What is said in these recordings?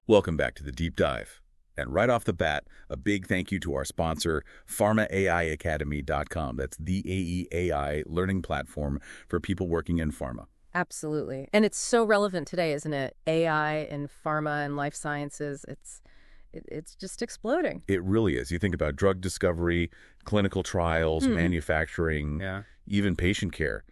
Welcome back to the Deep Dive. And right off the bat, a big thank you to our sponsor, PharmaAIacademy.com. That's the AEAI learning platform for people working in pharma. Absolutely. And it's so relevant today, isn't it? AI and pharma and life sciences, it's just exploding. It really is. You think about drug discovery, clinical trials, manufacturing, even patient care.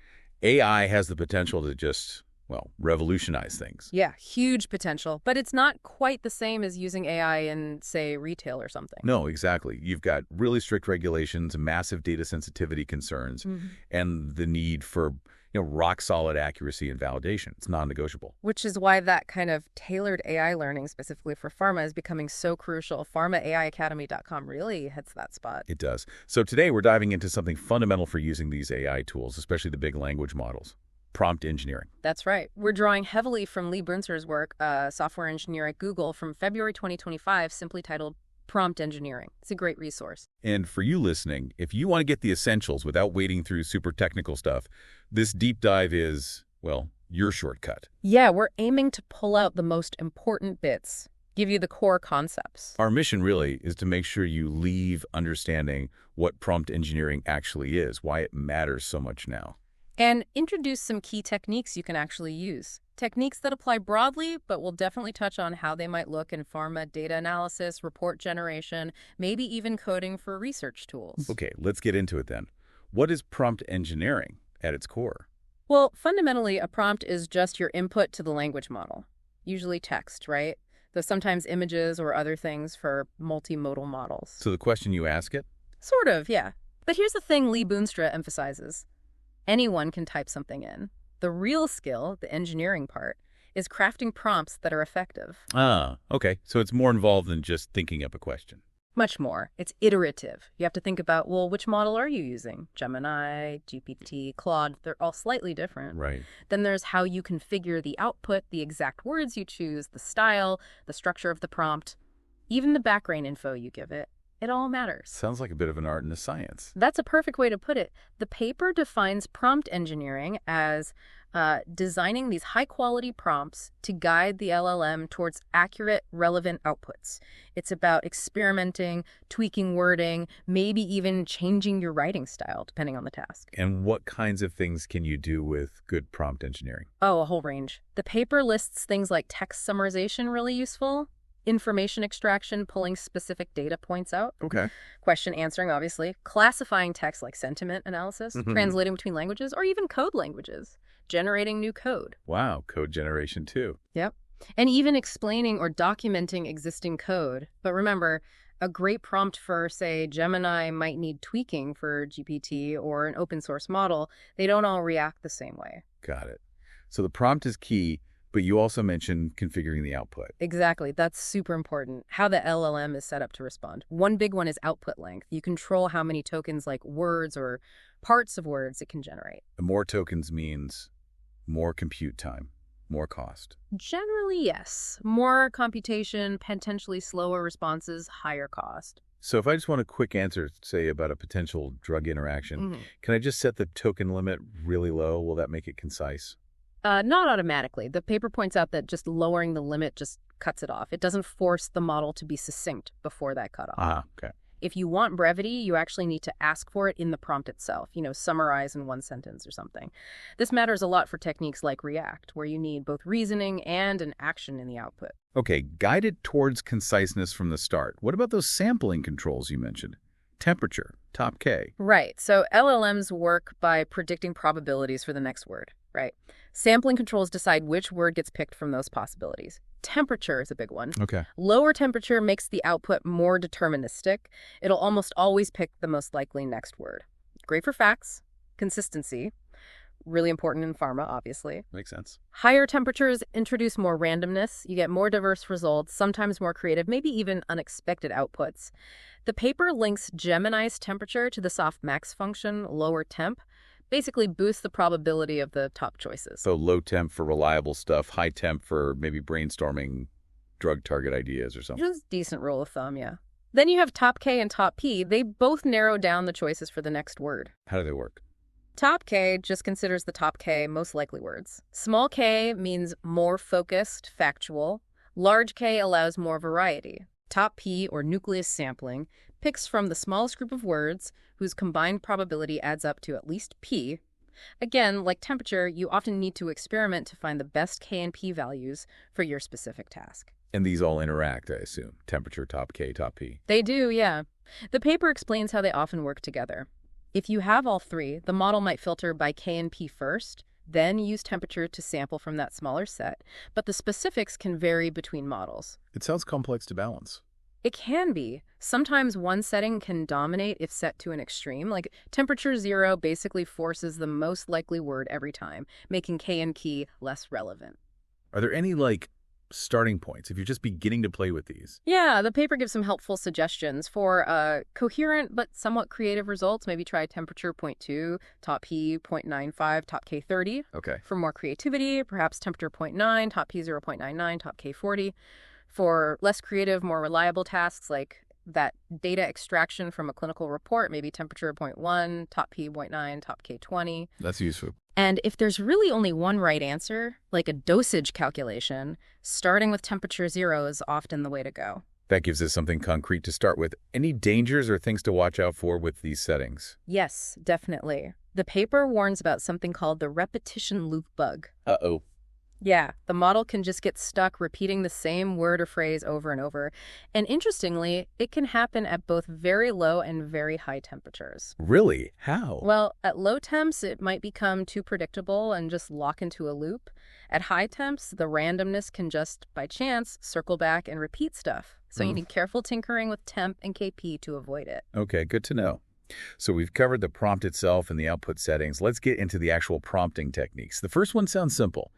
AI has the potential to just, well, revolutionize things. Yeah, huge potential. But it's not quite the same as using AI in, say, retail or something. No, exactly. You've got really strict regulations, massive data sensitivity concerns, and the need for rock-solid accuracy and validation. It's non-negotiable. Which is why that kind of tailored AI learning specifically for pharma is becoming so crucial. PharmaAIacademy.com really hits that spot. It does. So today we're diving into something fundamental for using these AI tools, especially the big language models. Prompt engineering. That's right. We're drawing heavily from Lee Boonstra's work, software engineer at Google, from February 2025, simply titled Prompt Engineering. It's a great resource. And for you listening, if you want to get the essentials without wading through super technical stuff, this deep dive is, well, your shortcut. Yeah, we're aiming to pull out the most important bits, give you the core concepts. Our mission really is to make sure you leave understanding what prompt engineering actually is, why it matters so much now. And introduce some key techniques you can actually use. Techniques that apply broadly, but we'll definitely touch on how they might look in pharma data analysis, report generation, maybe even coding for research tools. Okay, let's get into it then. What is prompt engineering at its core? Well, fundamentally, a prompt is just your input to the language model. Usually text, right? Though sometimes images or other things for multimodal models. So the question you ask it? Sort of, yeah. But here's the thing Lee Boonstra emphasizes. Anyone can type something in. The real skill, the engineering part, is crafting prompts that are effective. Ah, okay. So it's more involved than just thinking up a question. Much more. It's iterative. You have to think about, well, which model are you using? Gemini, GPT, Claude, they're all slightly different. Right. Then there's how you configure the output, the exact words you choose, the style, the structure of the prompt, even the background info you give it. It all matters. Sounds like a bit of an art and a science. That's a perfect way to put it. The paper defines prompt engineering as designing these high-quality prompts to guide the LLM towards accurate, relevant outputs. It's about experimenting, tweaking wording, maybe even changing your writing style, depending on the task. And what kinds of things can you do with good prompt engineering? Oh, a whole range. The paper lists things like text summarization, really useful, information extraction, pulling specific data points out. Okay. Question answering, obviously. Classifying text like sentiment analysis, translating between languages, or even code languages. Generating new code. Wow, code generation too. Yep. And even explaining or documenting existing code. But remember, a great prompt for, say, Gemini might need tweaking for GPT or an open source model. They don't all react the same way. Got it. So the prompt is key, but you also mentioned configuring the output. Exactly. That's super important. How the LLM is set up to respond. One big one is output length. You control how many tokens like words or parts of words it can generate. And more tokens means more compute time, more cost. Generally, yes. More computation, potentially slower responses, higher cost. So if I just want a quick answer, say, about a potential drug interaction, can I just set the token limit really low? Will that make it concise? Not automatically. The paper points out that just lowering the limit just cuts it off. It doesn't force the model to be succinct before that cutoff. Ah, okay. If you want brevity, you actually need to ask for it in the prompt itself, summarize in one sentence or something. This matters a lot for techniques like React, where you need both reasoning and an action in the output. Okay, guided towards conciseness from the start. What about those sampling controls you mentioned? Temperature, top K. Right. So LLMs work by predicting probabilities for the next word, right? Sampling controls decide which word gets picked from those possibilities. Temperature is a big one. Okay. Lower temperature makes the output more deterministic. It'll almost always pick the most likely next word. Great for facts. Consistency. Really important in pharma, obviously. Makes sense. Higher temperatures introduce more randomness. You get more diverse results, sometimes more creative, maybe even unexpected outputs. The paper links Gemini's temperature to the softmax function, lower temp, basically boosts the probability of the top choices. So low temp for reliable stuff, high temp for maybe brainstorming drug target ideas or something. Just decent rule of thumb, yeah. Then you have top K and top P. They both narrow down the choices for the next word. How do they work? Top K just considers the top K most likely words. Small k means more focused, factual. Large K allows more variety. Top P, or nucleus sampling, picks from the smallest group of words whose combined probability adds up to at least P. Again, like temperature, you often need to experiment to find the best K and P values for your specific task. And these all interact, I assume. Temperature, top K, top P. They do, yeah. The paper explains how they often work together. If you have all three, the model might filter by K and P first, then use temperature to sample from that smaller set, but the specifics can vary between models. It sounds complex to balance. It can be. Sometimes one setting can dominate if set to an extreme. Like temperature 0 basically forces the most likely word every time, making K and P less relevant. Are there any, starting points if you're just beginning to play with these? Yeah, the paper gives some helpful suggestions for coherent but somewhat creative results. Maybe try temperature 0.2, top P 0.95, top K 30. Okay. For more creativity, perhaps temperature 0.9, top P 0.99, top K 40. For less creative, more reliable tasks like that data extraction from a clinical report, maybe temperature 0.1, top P 0.9, top K 20. That's useful. And if there's really only one right answer, like a dosage calculation, starting with temperature 0 is often the way to go. That gives us something concrete to start with. Any dangers or things to watch out for with these settings? Yes, definitely. The paper warns about something called the repetition loop bug. Uh-oh. Yeah, the model can just get stuck repeating the same word or phrase over and over. And interestingly, it can happen at both very low and very high temperatures. Really? How? Well, at low temps, it might become too predictable and just lock into a loop. At high temps, the randomness can just, by chance, circle back and repeat stuff. So you need careful tinkering with temp and KP to avoid it. Okay, good to know. So we've covered the prompt itself and the output settings. Let's get into the actual prompting techniques. The first one sounds simple.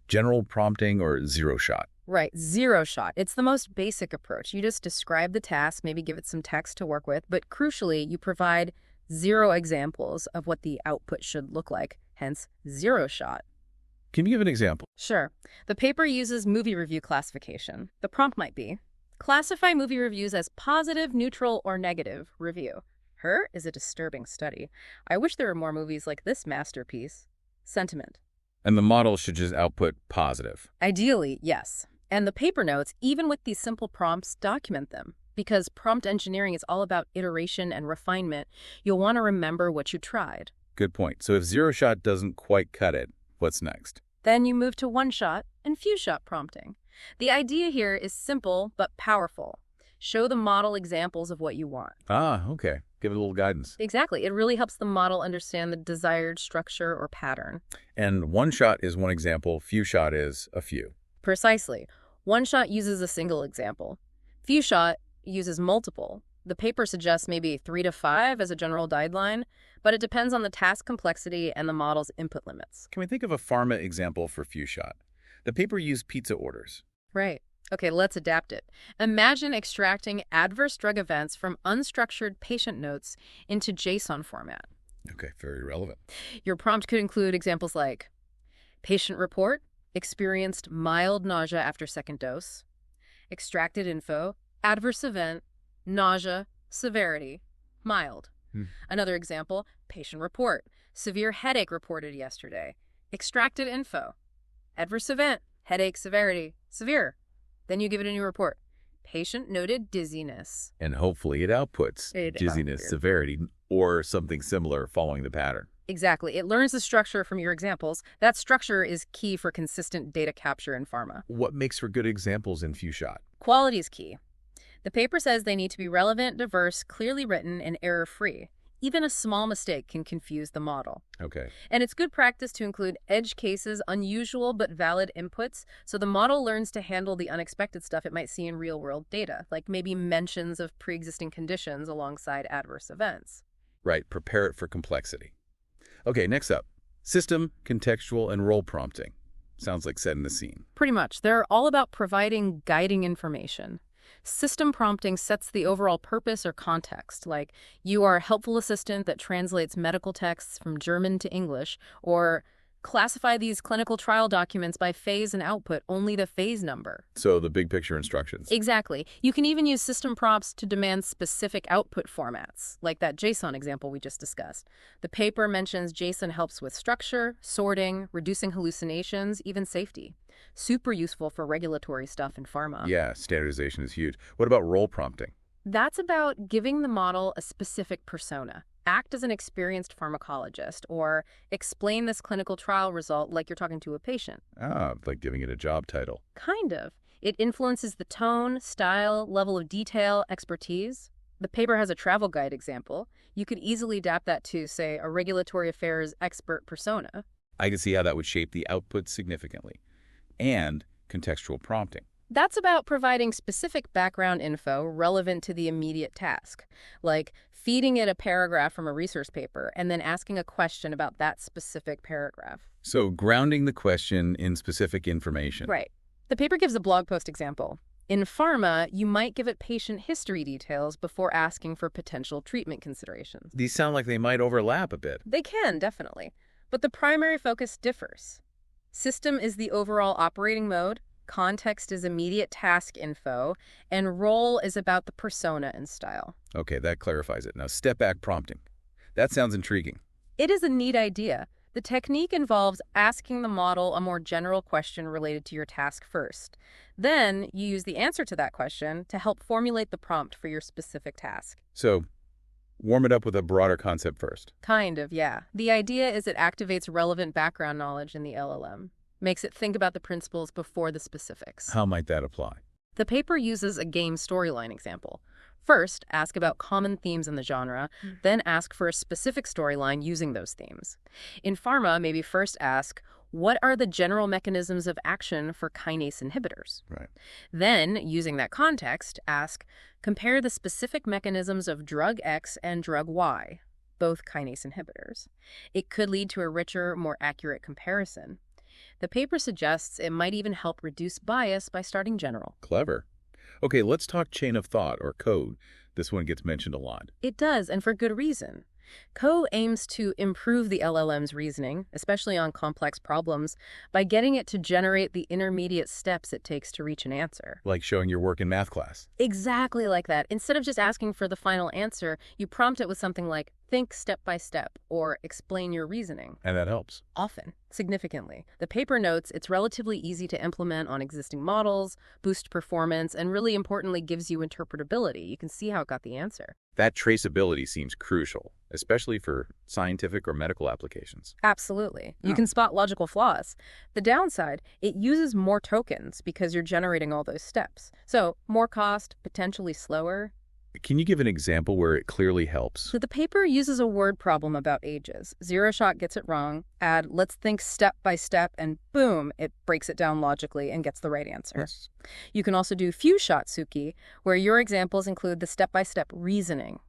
General prompting or zero shot. Right, zero shot. It's the most basic approach. You just describe the task, maybe give it some text to work with, but crucially, you provide 0 examples of what the output should look like, hence zero shot. Can you give an example? Sure. The paper uses movie review classification. The prompt might be, classify movie reviews as positive, neutral, or negative review. Her is a disturbing study. I wish there were more movies like this masterpiece. Sentiment. And the model should just output positive. Ideally, yes. And the paper notes, even with these simple prompts, document them. Because prompt engineering is all about iteration and refinement, you'll want to remember what you tried. Good point. So if zero shot doesn't quite cut it, what's next? Then you move to one shot and few shot prompting. The idea here is simple but powerful. Show the model examples of what you want. Ah, okay. Give it a little guidance. Exactly. It really helps the model understand the desired structure or pattern. And one shot is one example, few shot is a few. Precisely. One shot uses a single example. Few shot uses multiple. The paper suggests maybe 3 to 5 as a general guideline, but it depends on the task complexity and the model's input limits. Can we think of a pharma example for few shot? The paper used pizza orders. Right. Okay, let's adapt it. Imagine extracting adverse drug events from unstructured patient notes into JSON format. Okay, very relevant. Your prompt could include examples like patient report, experienced mild nausea after second dose, extracted info, adverse event, nausea, severity, mild. Another example, patient report, severe headache reported yesterday, extracted info, adverse event, headache, severity, severe. Then you give it a new report. Patient noted dizziness. And hopefully it outputs dizziness, severity, or something similar following the pattern. Exactly. It learns the structure from your examples. That structure is key for consistent data capture in pharma. What makes for good examples in few shot? Quality is key. The paper says they need to be relevant, diverse, clearly written, and error-free. Even a small mistake can confuse the model. Okay. And it's good practice to include edge cases, unusual but valid inputs, so the model learns to handle the unexpected stuff it might see in real-world data, like maybe mentions of pre-existing conditions alongside adverse events. Right. Prepare it for complexity. Okay, next up. System, contextual, and role prompting. Sounds like setting the scene. Pretty much. They're all about providing guiding information. System prompting sets the overall purpose or context, like you are a helpful assistant that translates medical texts from German to English, or Classify these clinical trial documents by phase and output, only the phase number. So the big picture instructions. Exactly. You can even use system prompts to demand specific output formats, like that JSON example we just discussed. The paper mentions JSON helps with structure, sorting, reducing hallucinations, even safety. Super useful for regulatory stuff in pharma. Yeah, standardization is huge. What about role prompting? That's about giving the model a specific persona. Act as an experienced pharmacologist, or explain this clinical trial result like you're talking to a patient. Ah, like giving it a job title. Kind of. It influences the tone, style, level of detail, expertise. The paper has a travel guide example. You could easily adapt that to, say, a regulatory affairs expert persona. I can see how that would shape the output significantly. And contextual prompting. That's about providing specific background info relevant to the immediate task, like feeding it a paragraph from a research paper and then asking a question about that specific paragraph. So grounding the question in specific information. Right. The paper gives a blog post example. In pharma, you might give it patient history details before asking for potential treatment considerations. These sound like they might overlap a bit. They can, definitely. But the primary focus differs. System is the overall operating mode, context is immediate task info, and role is about the persona and style. Okay, that clarifies it. Now, step back prompting. That sounds intriguing. It is a neat idea. The technique involves asking the model a more general question related to your task first. Then, you use the answer to that question to help formulate the prompt for your specific task. So, warm it up with a broader concept first. Kind of, yeah. The idea is it activates relevant background knowledge in the LLM. Makes it think about the principles before the specifics. How might that apply? The paper uses a game storyline example. First, ask about common themes in the genre, then ask for a specific storyline using those themes. In pharma, maybe first ask, what are the general mechanisms of action for kinase inhibitors? Right. Then, using that context, ask, compare the specific mechanisms of drug X and drug Y, both kinase inhibitors. It could lead to a richer, more accurate comparison. The paper suggests it might even help reduce bias by starting general. Clever. Okay, let's talk chain of thought or code. This one gets mentioned a lot. It does, and for good reason. Co aims to improve the LLM's reasoning, especially on complex problems, by getting it to generate the intermediate steps it takes to reach an answer. Like showing your work in math class. Exactly like that. Instead of just asking for the final answer, you prompt it with something like, think step by step, or explain your reasoning. And that helps. Often, significantly. The paper notes it's relatively easy to implement on existing models, boost performance, and really importantly gives you interpretability. You can see how it got the answer. That traceability seems crucial, especially for scientific or medical applications. Absolutely. You can spot logical flaws. The downside, it uses more tokens because you're generating all those steps. So, more cost, potentially slower. Can you give an example where it clearly helps? So the paper uses a word problem about ages. Zero Shot gets it wrong. Add, let's think step by step, and boom, it breaks it down logically and gets the right answer. Yes. You can also do Few Shot Suki, where your examples include the step-by-step reasoning.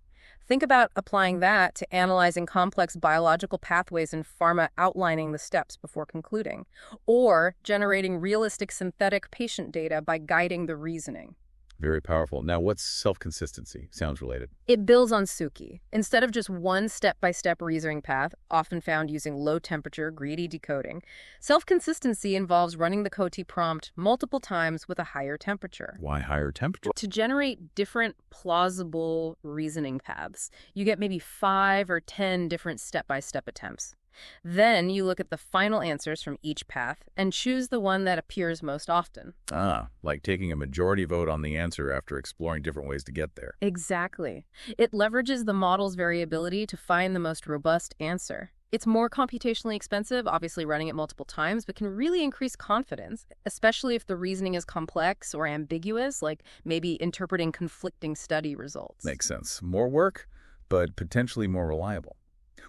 Think about applying that to analyzing complex biological pathways in pharma, outlining the steps before concluding, or generating realistic synthetic patient data by guiding the reasoning. Very powerful. Now, what's self-consistency? Sounds related. It builds on Suki. Instead of just one step-by-step reasoning path, often found using low-temperature, greedy decoding, self-consistency involves running the COTI prompt multiple times with a higher temperature. Why higher temperature? To generate different plausible reasoning paths, you get maybe 5 or 10 different step-by-step attempts. Then you look at the final answers from each path and choose the one that appears most often. Ah, like taking a majority vote on the answer after exploring different ways to get there. Exactly. It leverages the model's variability to find the most robust answer. It's more computationally expensive, obviously running it multiple times, but can really increase confidence, especially if the reasoning is complex or ambiguous, like maybe interpreting conflicting study results. Makes sense. More work, but potentially more reliable.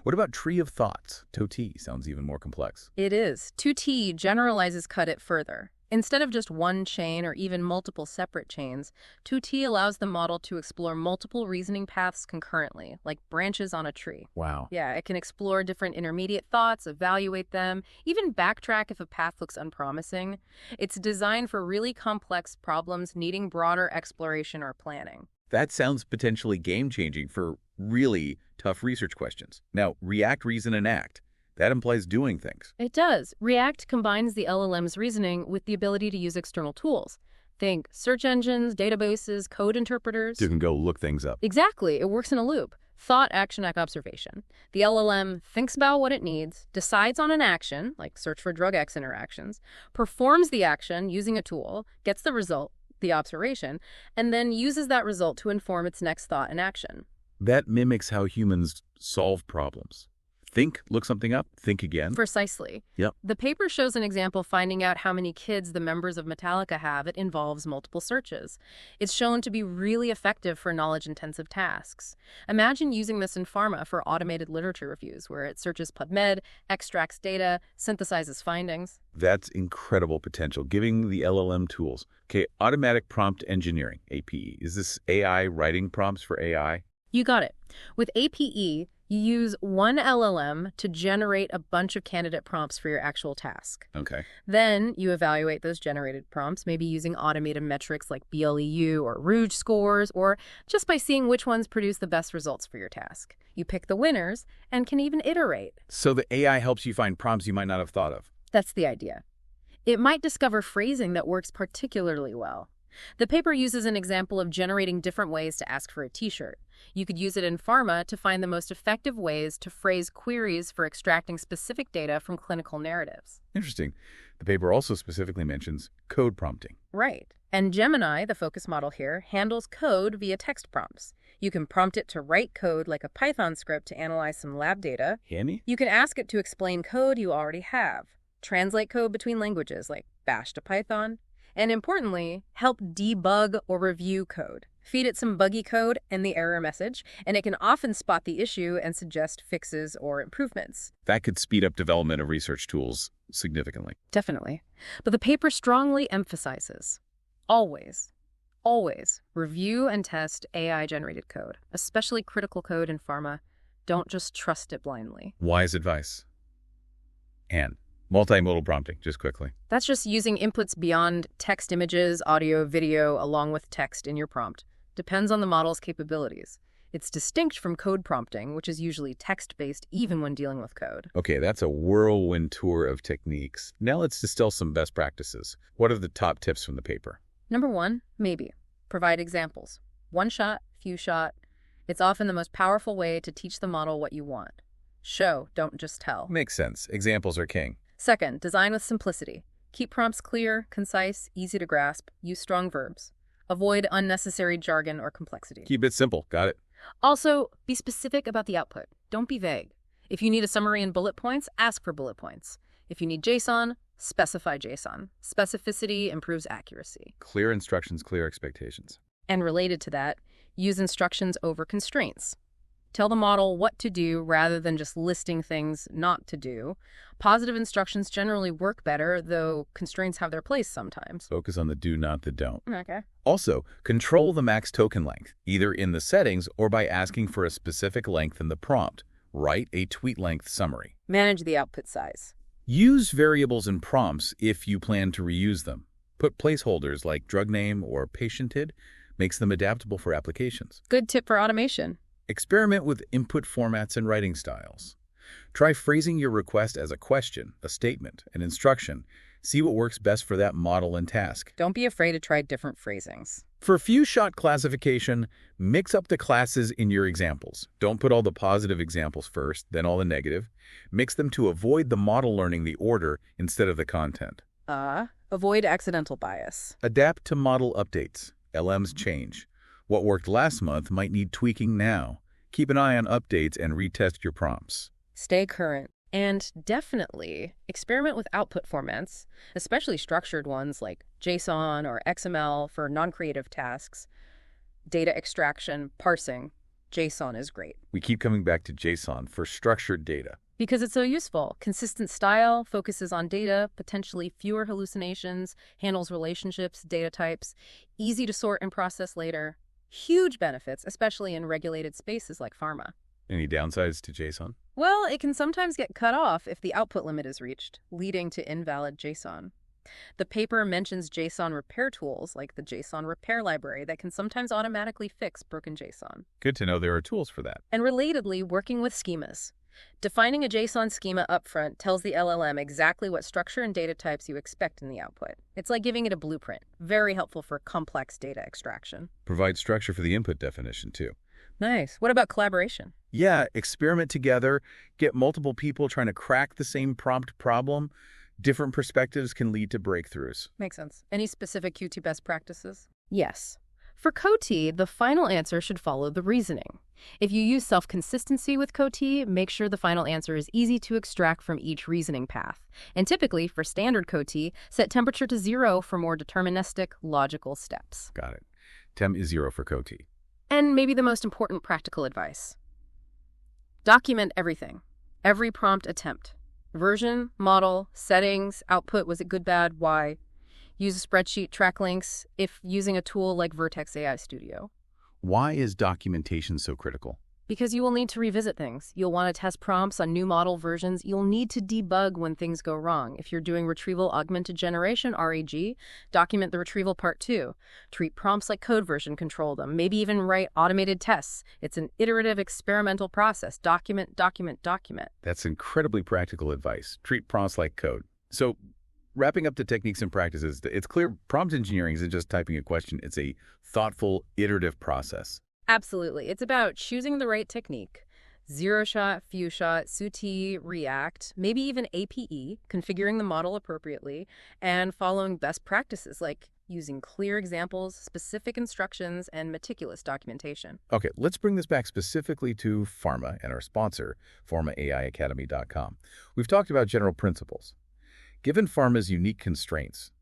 What about tree of thoughts? TOT sounds even more complex. It is. 2T generalizes cut it further. Instead of just one chain or even multiple separate chains, 2T allows the model to explore multiple reasoning paths concurrently, like branches on a tree. Wow. Yeah, it can explore different intermediate thoughts, evaluate them, even backtrack if a path looks unpromising. It's designed for really complex problems needing broader exploration or planning. That sounds potentially game-changing for really tough research questions. Now, react, reason, and act. That implies doing things. It does. React combines the LLM's reasoning with the ability to use external tools. Think search engines, databases, code interpreters. You can go look things up. Exactly. It works in a loop. Thought, action, observation. The LLM thinks about what it needs, decides on an action, like search for drug X interactions, performs the action using a tool, gets the result, the observation, and then uses that result to inform its next thought and action. That mimics how humans solve problems. Think, look something up, think again. Precisely. Yep. The paper shows an example finding out how many kids the members of Metallica have. It involves multiple searches. It's shown to be really effective for knowledge-intensive tasks. Imagine using this in pharma for automated literature reviews, where it searches PubMed, extracts data, synthesizes findings. That's incredible potential, giving the LLM tools. Okay, automatic prompt engineering, APE. Is this AI writing prompts for AI? You got it. With APE, you use one LLM to generate a bunch of candidate prompts for your actual task. Okay. Then you evaluate those generated prompts, maybe using automated metrics like BLEU or Rouge scores, or just by seeing which ones produce the best results for your task. You pick the winners and can even iterate. So the AI helps you find prompts you might not have thought of. That's the idea. It might discover phrasing that works particularly well. The paper uses an example of generating different ways to ask for a t-shirt. You could use it in pharma to find the most effective ways to phrase queries for extracting specific data from clinical narratives. Interesting. The paper also specifically mentions code prompting. Right. And Gemini, the focus model here, handles code via text prompts. You can prompt it to write code like a Python script to analyze some lab data. Handy? You can ask it to explain code you already have, translate code between languages like Bash to Python, and importantly, help debug or review code. Feed it some buggy code and the error message, and it can often spot the issue and suggest fixes or improvements. That could speed up development of research tools significantly. Definitely. But the paper strongly emphasizes, always review and test AI-generated code, especially critical code in pharma. Don't just trust it blindly. Wise advice. And multimodal prompting, just quickly. That's just using inputs beyond text, images, audio, video, along with text in your prompt. Depends on the model's capabilities. It's distinct from code prompting, which is usually text-based even when dealing with code. Okay, that's a whirlwind tour of techniques. Now let's distill some best practices. What are the top tips from the paper? Number one, maybe. Provide examples. One shot, few shot. It's often the most powerful way to teach the model what you want. Show, don't just tell. Makes sense. Examples are king. Second, design with simplicity. Keep prompts clear, concise, easy to grasp. Use strong verbs. Avoid unnecessary jargon or complexity. Keep it simple. Got it. Also, be specific about the output. Don't be vague. If you need a summary and bullet points, ask for bullet points. If you need JSON, specify JSON. Specificity improves accuracy. Clear instructions, clear expectations. And related to that, use instructions over constraints. Tell the model what to do rather than just listing things not to do. Positive instructions generally work better, though constraints have their place sometimes. Focus on the do, not the don't. Okay. Also, control the max token length, either in the settings or by asking for a specific length in the prompt. Write a tweet-length summary. Manage the output size. Use variables in prompts if you plan to reuse them. Put placeholders like drug name or patiented, makes them adaptable for applications. Good tip for automation. Experiment with input formats and writing styles. Try phrasing your request as a question, a statement, an instruction. See what works best for that model and task. Don't be afraid to try different phrasings. For few-shot classification, mix up the classes in your examples. Don't put all the positive examples first, then all the negative. Mix them to avoid the model learning the order instead of the content. Avoid accidental bias. Adapt to model updates. LMs change. What worked last month might need tweaking now. Keep an eye on updates and retest your prompts. Stay current. And definitely experiment with output formats, especially structured ones like JSON or XML for non-creative tasks. Data extraction, parsing. JSON is great. We keep coming back to JSON for structured data. Because it's so useful. Consistent style, focuses on data, potentially fewer hallucinations, handles relationships, data types, easy to sort and process later. Huge benefits, especially in regulated spaces like pharma. Any downsides to JSON? Well, it can sometimes get cut off if the output limit is reached, leading to invalid JSON. The paper mentions JSON repair tools like the JSON repair library that can sometimes automatically fix broken JSON. Good to know there are tools for that. And relatedly, working with schemas. Defining a JSON schema upfront tells the LLM exactly what structure and data types you expect in the output. It's like giving it a blueprint. Very helpful for complex data extraction. Provide structure for the input definition, too. Nice. What about collaboration? Yeah, experiment together, get multiple people trying to crack the same prompt problem. Different perspectives can lead to breakthroughs. Makes sense. Any specific QT best practices? Yes. For COT, the final answer should follow the reasoning. If you use self-consistency with COT, make sure the final answer is easy to extract from each reasoning path. And typically, for standard COT, set temperature to 0 for more deterministic, logical steps. Got it. Tem is 0 for COT. And maybe the most important practical advice. Document everything. Every prompt attempt. Version, model, settings, output, was it good, bad, why? Use a spreadsheet, track links, if using a tool like Vertex AI Studio. Why is documentation so critical? Because you will need to revisit things. You'll want to test prompts on new model versions. You'll need to debug when things go wrong. If you're doing retrieval augmented generation, RAG, document the retrieval part too. Treat prompts like code version, control them. Maybe even write automated tests. It's an iterative experimental process. Document, document, document. That's incredibly practical advice. Treat prompts like code. So, wrapping up the techniques and practices, it's clear prompt engineering isn't just typing a question. It's a thoughtful, iterative process. Absolutely. It's about choosing the right technique. Zero shot, few shot, SUTI, React, maybe even APE, configuring the model appropriately, and following best practices like using clear examples, specific instructions, and meticulous documentation. Okay, let's bring this back specifically to Pharma and our sponsor, pharmaaiacademy.com. We've talked about general principles. Given Pharma's unique constraints,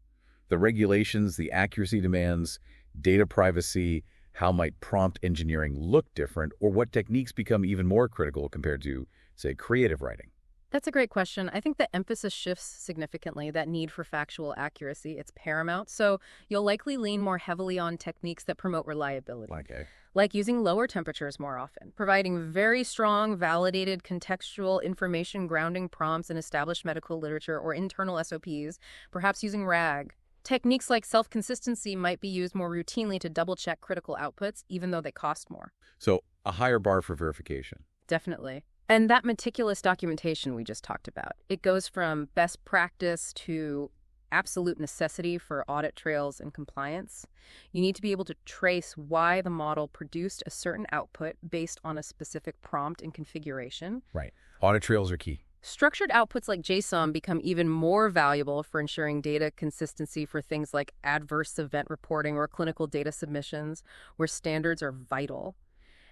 the regulations, the accuracy demands, data privacy, how might prompt engineering look different, or what techniques become even more critical compared to, say, creative writing? That's a great question. I think the emphasis shifts significantly. That need for factual accuracy, it's paramount. So you'll likely lean more heavily on techniques that promote reliability. Okay. Like using lower temperatures more often, providing very strong, validated, contextual information grounding prompts in established medical literature or internal SOPs, perhaps using RAG. Techniques like self-consistency might be used more routinely to double-check critical outputs, even though they cost more. So a higher bar for verification. Definitely. And that meticulous documentation we just talked about, it goes from best practice to absolute necessity for audit trails and compliance. You need to be able to trace why the model produced a certain output based on a specific prompt and configuration. Right. Audit trails are key. Structured outputs like JSON become even more valuable for ensuring data consistency for things like adverse event reporting or clinical data submissions, where standards are vital.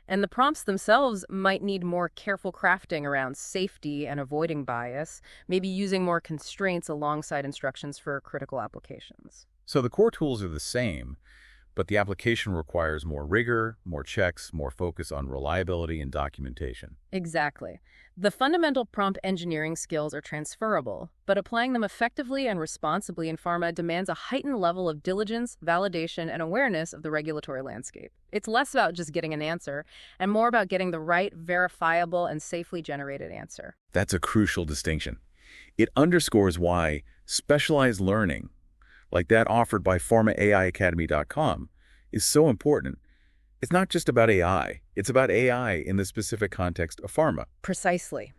And the prompts themselves might need more careful crafting around safety and avoiding bias, maybe using more constraints alongside instructions for critical applications. So the core tools are the same, but the application requires more rigor, more checks, more focus on reliability and documentation. Exactly. The fundamental prompt engineering skills are transferable, but applying them effectively and responsibly in pharma demands a heightened level of diligence, validation, and awareness of the regulatory landscape. It's less about just getting an answer and more about getting the right, verifiable, and safely generated answer. That's a crucial distinction. It underscores why specialized learning, like that offered by pharmaaiacademy.com, is so important. It's not just about AI. It's about AI in the specific context of pharma. Precisely.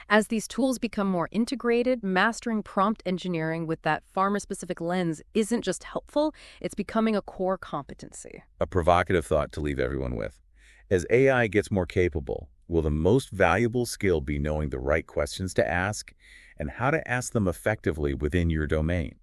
As these tools become more integrated, mastering prompt engineering with that pharma-specific lens isn't just helpful, it's becoming a core competency. A provocative thought to leave everyone with. As AI gets more capable, will the most valuable skill be knowing the right questions to ask and how to ask them effectively within your domain?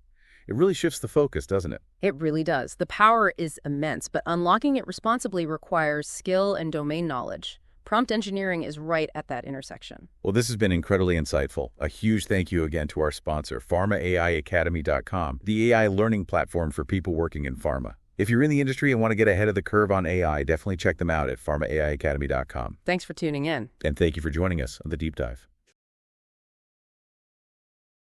It really shifts the focus, doesn't it? It really does. The power is immense, but unlocking it responsibly requires skill and domain knowledge. Prompt engineering is right at that intersection. Well, this has been incredibly insightful. A huge thank you again to our sponsor, pharmaaiacademy.com, the AI learning platform for people working in pharma. If you're in the industry and want to get ahead of the curve on AI, definitely check them out at pharmaaiacademy.com. Thanks for tuning in. And thank you for joining us on The Deep Dive.